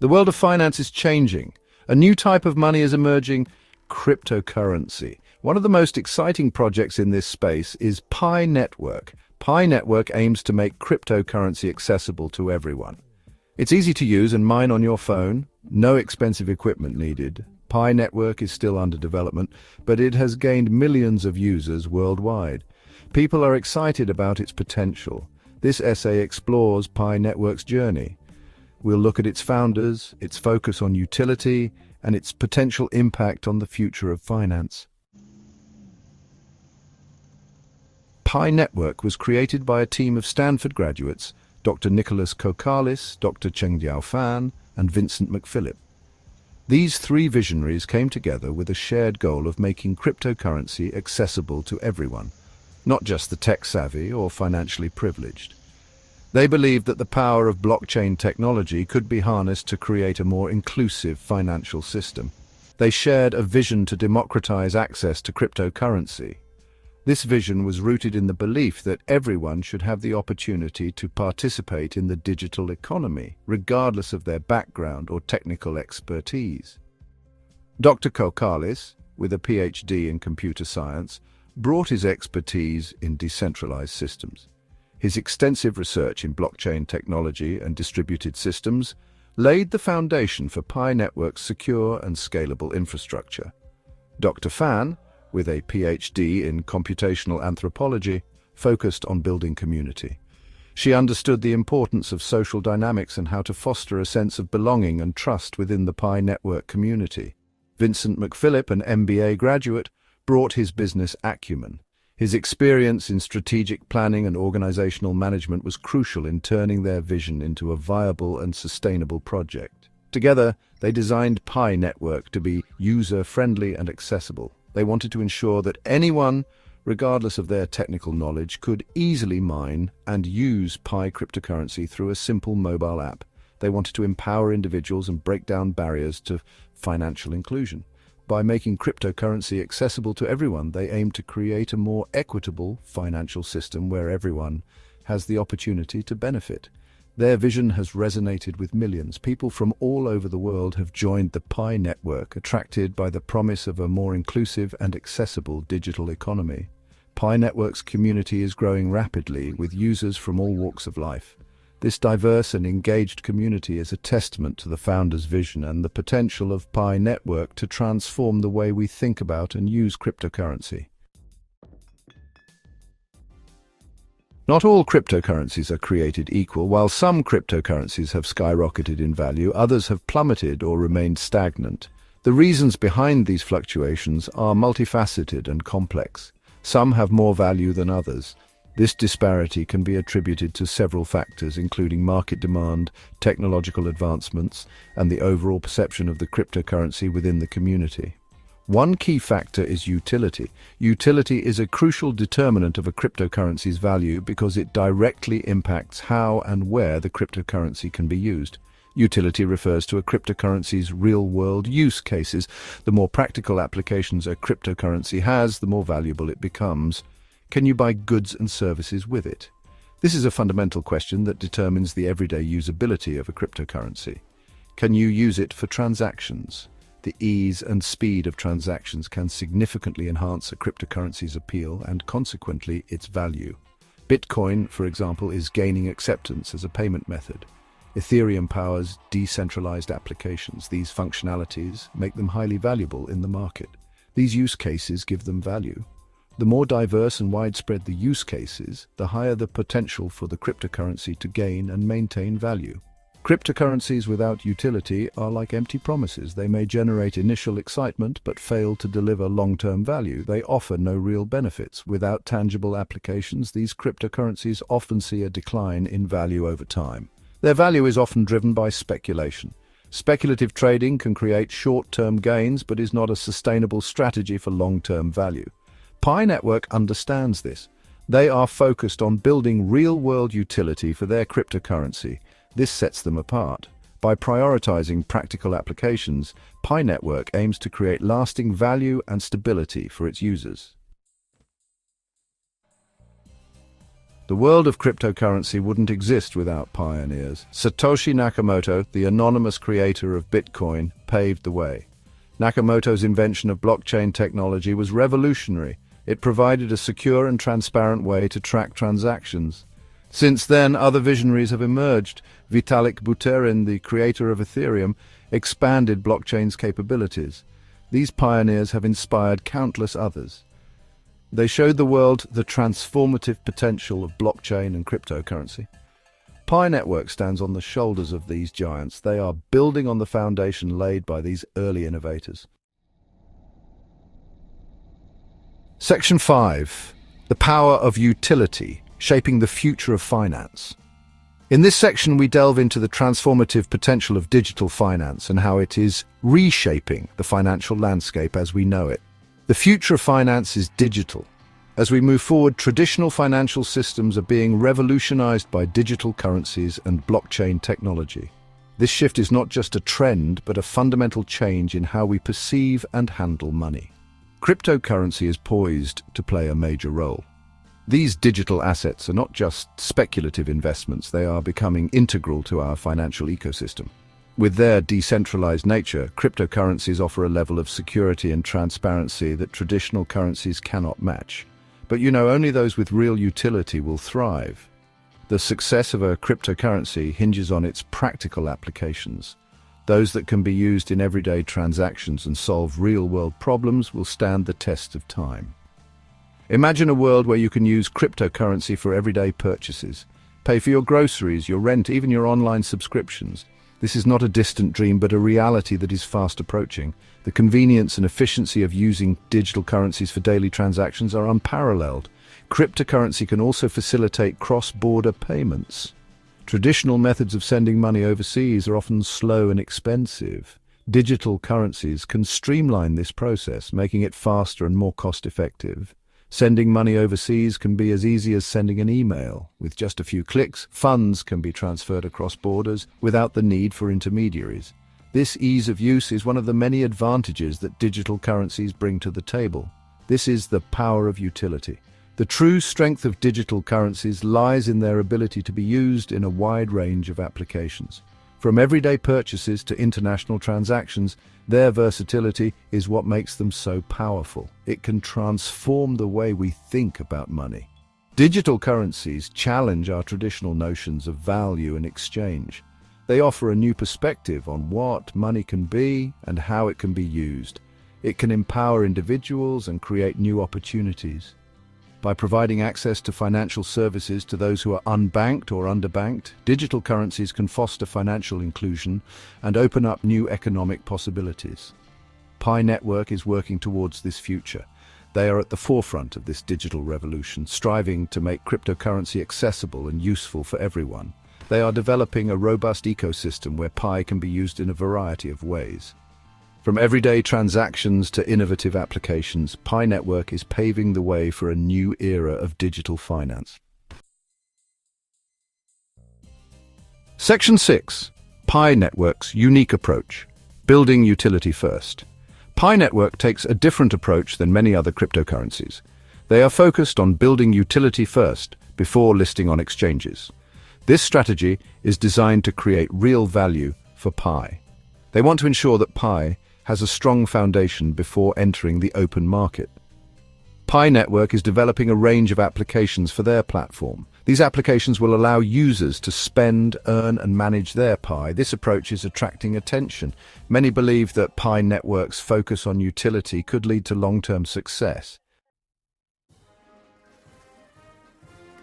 The world of finance is changing. A new type of money is emerging: cryptocurrency. One of the most exciting projects in this space is PiNetwork. PiNetwork aims to make cryptocurrency accessible to everyone. It's easy to use and mine on your phone, no expensive equipment needed. PiNetwork is still under development, but it has gained millions of users worldwide. People are excited about its potential. This essay explores PiNetwork's journey. We'll look at its founders, its focus on utility, and its potential impact on the future of finance. PiNetwork was created by a team of Stanford graduates, Dr. Nicholas Kokalis, Dr. Chengdiao Fan, and Vincent McPhilip. These three visionaries came together with a shared goal of making cryptocurrency accessible to everyone, not just the tech-savvy or financially privileged. They believed that the power of blockchain technology could be harnessed to create a more inclusive financial system. They shared a vision to democratize access to cryptocurrency. This vision was rooted in the belief that everyone should have the opportunity to participate in the digital economy, regardless of their background or technical expertise. Dr. Kokalis, with a PhD in computer science, brought his expertise in decentralized systems. His extensive research in blockchain technology and distributed systems laid the foundation for PiNetwork's secure and scalable infrastructure. Dr. Fan, with a PhD in computational anthropology, focused on building community. She understood the importance of social dynamics and how to foster a sense of belonging and trust within the PiNetwork community. Vincent McPhilip, an MBA graduate, brought his business acumen. His experience in strategic planning and organizational management was crucial in turning their vision into a viable and sustainable project. Together, they designed PiNetwork to be user-friendly and accessible. They wanted to ensure that anyone, regardless of their technical knowledge, could easily mine and use Pi cryptocurrency through a simple mobile app. They wanted to empower individuals and break down barriers to financial inclusion. By making cryptocurrency accessible to everyone, they aimed to create a more equitable financial system where everyone has the opportunity to benefit. Their vision has resonated with millions. People from all over the world have joined the PiNetwork, attracted by the promise of a more inclusive and accessible digital economy. PiNetwork's community is growing rapidly, with users from all walks of life. This diverse and engaged community is a testament to the founders' vision and the potential of PiNetwork to transform the way we think about and use cryptocurrency. Not all cryptocurrencies are created equal. While some cryptocurrencies have skyrocketed in value, others have plummeted or remained stagnant. The reasons behind these fluctuations are multifaceted and complex. Some have more value than others. This disparity can be attributed to several factors, including market demand, technological advancements, and the overall perception of the cryptocurrency within the community. One key factor is utility. Utility is a crucial determinant of a cryptocurrency's value because it directly impacts how and where the cryptocurrency can be used. Utility refers to a cryptocurrency's real-world use cases. The more practical applications a cryptocurrency has, the more valuable it becomes. Can you buy goods and services with it? This is a fundamental question that determines the everyday usability of a cryptocurrency. Can you use it for transactions? The ease and speed of transactions can significantly enhance a cryptocurrency's appeal and, consequently, its value. Bitcoin, for example, is gaining acceptance as a payment method. Ethereum powers decentralized applications. These functionalities make them highly valuable in the market. These use cases give them value. The more diverse and widespread the use cases, the higher the potential for the cryptocurrency to gain and maintain value. Cryptocurrencies without utility are like empty promises. They may generate initial excitement but fail to deliver long-term value. They offer no real benefits. Without tangible applications, these cryptocurrencies often see a decline in value over time. Their value is often driven by speculation. Speculative trading can create short-term gains but is not a sustainable strategy for long-term value. PiNetwork understands this. They are focused on building real-world utility for their cryptocurrency. This sets them apart. By prioritizing practical applications, PiNetwork aims to create lasting value and stability for its users. The world of cryptocurrency wouldn't exist without pioneers. Satoshi Nakamoto, the anonymous creator of Bitcoin, paved the way. Nakamoto's invention of blockchain technology was revolutionary. It provided a secure and transparent way to track transactions. Since then, other visionaries have emerged. Vitalik Buterin, the creator of Ethereum, expanded blockchain's capabilities. These pioneers have inspired countless others. They showed the world the transformative potential of blockchain and cryptocurrency. PiNetwork stands on the shoulders of these giants. They are building on the foundation laid by these early innovators. Section 5. The power of utility, shaping the future of finance. In this section, we delve into the transformative potential of digital finance and how it is reshaping the financial landscape as we know it. The future of finance is digital. As we move forward, traditional financial systems are being revolutionized by digital currencies and blockchain technology. This shift is not just a trend, but a fundamental change in how we perceive and handle money. Cryptocurrency is poised to play a major role. These digital assets are not just speculative investments, they are becoming integral to our financial ecosystem. With their decentralized nature, cryptocurrencies offer a level of security and transparency that traditional currencies cannot match. But only those with real utility will thrive. The success of a cryptocurrency hinges on its practical applications. Those that can be used in everyday transactions and solve real-world problems will stand the test of time. Imagine a world where you can use cryptocurrency for everyday purchases, pay for your groceries, your rent, even your online subscriptions. This is not a distant dream, but a reality that is fast approaching. The convenience and efficiency of using digital currencies for daily transactions are unparalleled. Cryptocurrency can also facilitate cross-border payments. Traditional methods of sending money overseas are often slow and expensive. Digital currencies can streamline this process, making it faster and more cost-effective. Sending money overseas can be as easy as sending an email. With just a few clicks, funds can be transferred across borders without the need for intermediaries. This ease of use is one of the many advantages that digital currencies bring to the table. This is the power of utility. The true strength of digital currencies lies in their ability to be used in a wide range of applications. From everyday purchases to international transactions, their versatility is what makes them so powerful. It can transform the way we think about money. Digital currencies challenge our traditional notions of value and exchange. They offer a new perspective on what money can be and how it can be used. It can empower individuals and create new opportunities. By providing access to financial services to those who are unbanked or underbanked, digital currencies can foster financial inclusion and open up new economic possibilities. PiNetwork is working towards this future. They are at the forefront of this digital revolution, striving to make cryptocurrency accessible and useful for everyone. They are developing a robust ecosystem where Pi can be used in a variety of ways. From everyday transactions to innovative applications, PiNetwork is paving the way for a new era of digital finance. Section 6. PiNetwork's unique approach. Building utility first. PiNetwork takes a different approach than many other cryptocurrencies. They are focused on building utility first before listing on exchanges. This strategy is designed to create real value for Pi. They want to ensure that Pi has a strong foundation before entering the open market. PiNetwork is developing a range of applications for their platform. These applications will allow users to spend, earn, and manage their Pi. This approach is attracting attention. Many believe that PiNetwork's focus on utility could lead to long-term success.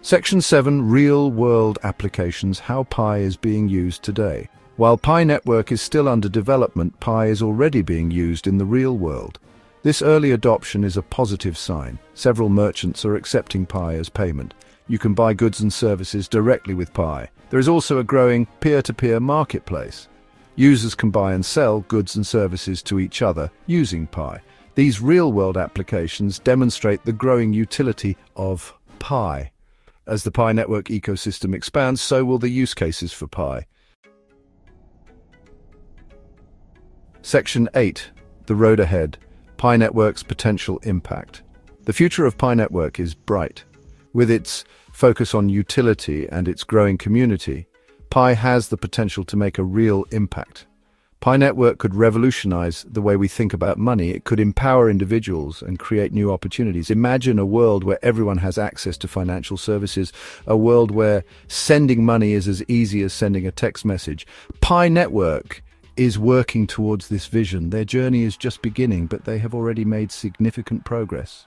Section 7. Real-world applications. How Pi is being used today. While PiNetwork is still under development, Pi is already being used in the real world. This early adoption is a positive sign. Several merchants are accepting Pi as payment. You can buy goods and services directly with Pi. There is also a growing peer-to-peer marketplace. Users can buy and sell goods and services to each other using Pi. These real-world applications demonstrate the growing utility of Pi. As the PiNetwork ecosystem expands, so will the use cases for Pi. Section 8. The road ahead. PiNetwork's potential impact. The future of PiNetwork is bright. With its focus on utility and its growing community, Pi has the potential to make a real impact. PiNetwork could revolutionize the way we think about money. It could empower individuals and create new opportunities. Imagine a world where everyone has access to financial services, a world where sending money is as easy as sending a text message. PiNetwork is working towards this vision. Their journey is just beginning, but they have already made significant progress.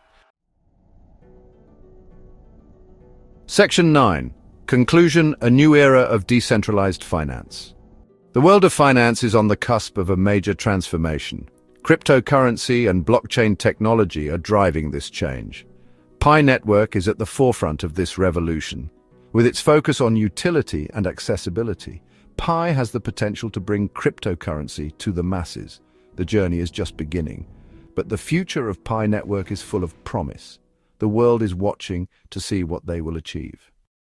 Section 9. Conclusion: a new era of decentralized finance. The world of finance is on the cusp of a major transformation. Cryptocurrency and blockchain technology are driving this change. PiNetwork is at the forefront of this revolution. With its focus on utility and accessibility, Pi has the potential to bring cryptocurrency to the masses. The journey is just beginning, but the future of PiNetwork is full of promise. The world is watching to see what they will achieve.